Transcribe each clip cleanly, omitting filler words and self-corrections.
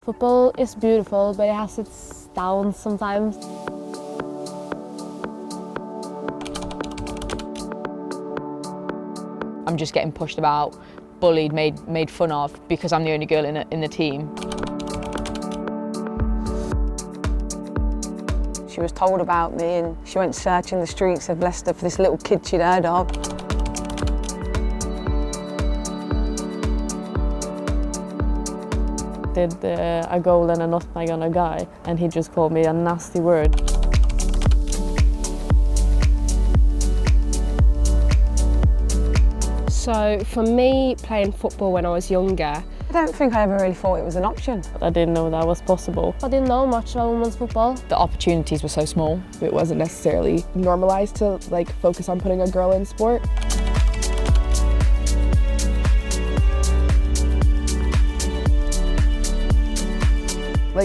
Football is beautiful, but it has its downs sometimes. I'm just getting pushed about, bullied, made fun of because I'm the only girl in the team. She was told about me and she went searching the streets of Leicester for this little kid she'd heard of. Did a goal and a nutmeg on a guy, and he just called me a nasty word. So for me, playing football when I was younger, I don't think I ever really thought it was an option. I didn't know that was possible. I didn't know much about women's football. The opportunities were so small. It wasn't necessarily normalised to focus on putting a girl in sport.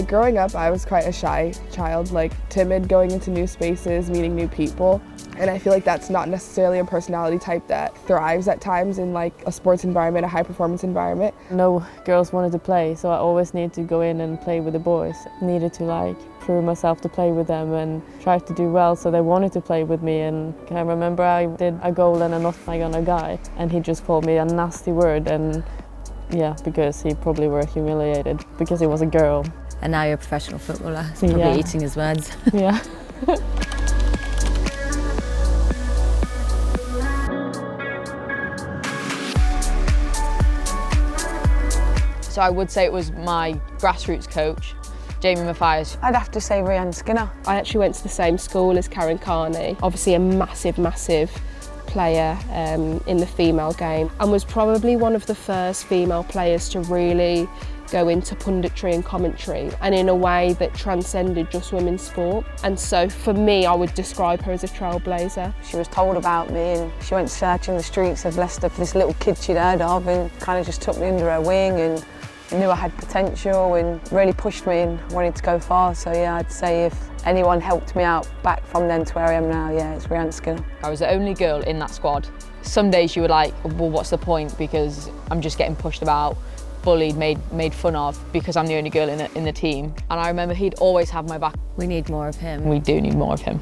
Growing up, I was quite a shy child, timid going into new spaces, meeting new people. And I feel like that's not necessarily a personality type that thrives at times in a sports environment, a high performance environment. No girls wanted to play, so I always needed to go in and play with the boys. Needed to prove myself to play with them and try to do well, so they wanted to play with me. And I remember I did a goal and a nutmeg on a guy, and he just called me a nasty word. And yeah, because he probably were humiliated because he was a girl. And now you're a professional footballer, so probably eating his words. Yeah. So I would say it was my grassroots coach, Jamie Mathias. I'd have to say Rhiannon Skinner. I actually went to the same school as Karen Carney, obviously a massive player in the female game, and was probably one of the first female players to really go into punditry and commentary, and in a way that transcended just women's sport. And so for me, I would describe her as a trailblazer. She was told about me and she went searching the streets of Leicester for this little kid she'd heard of and kind of just took me under her wing and knew I had potential and really pushed me and wanted to go far. So yeah, I'd say if anyone helped me out back from then to where I am now, yeah, it's Rhiannon Skinner. I was the only girl in that squad. Some days you were like, well, what's the point, because I'm just getting pushed about, bullied, made fun of because I'm the only girl in the team. And I remember he'd always have my back. We need more of him. We do need more of him.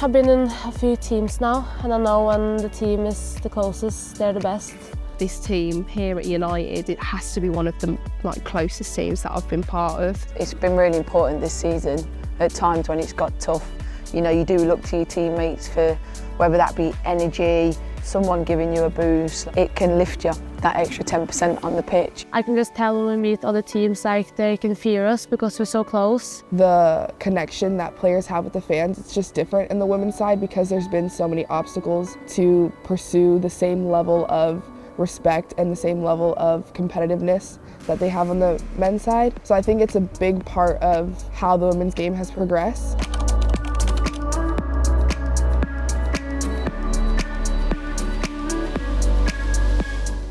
I've been in a few teams now, and I know when the team is the closest, they're the best. This team here at United, it has to be one of the closest teams that I've been part of. It's been really important this season, at times when it's got tough. You know, you do look to your teammates for whether that be energy, someone giving you a boost. It can lift you that extra 10% on the pitch. I can just tell when we meet other teams, they can fear us because we're so close. The connection that players have with the fans, it's just different in the women's side because there's been so many obstacles to pursue the same level of respect and the same level of competitiveness that they have on the men's side. So I think it's a big part of how the women's game has progressed.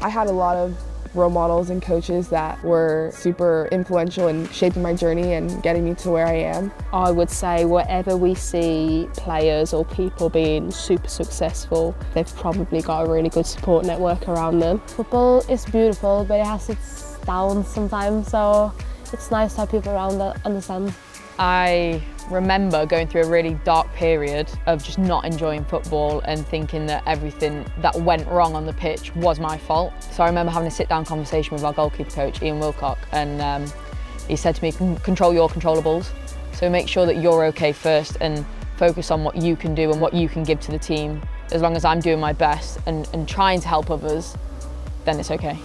I had a lot of role models and coaches that were super influential in shaping my journey and getting me to where I am. I would say wherever we see players or people being super successful, they've probably got a really good support network around them. Football is beautiful, but it has its downs sometimes, so it's nice to have people around that understand. I remember going through a really dark period of just not enjoying football and thinking that everything that went wrong on the pitch was my fault. So I remember having a sit-down conversation with our goalkeeper coach, Ian Wilcock, and he said to me, control your controllables. So make sure that you're okay first and focus on what you can do and what you can give to the team. As long as I'm doing my best and trying to help others, then it's okay.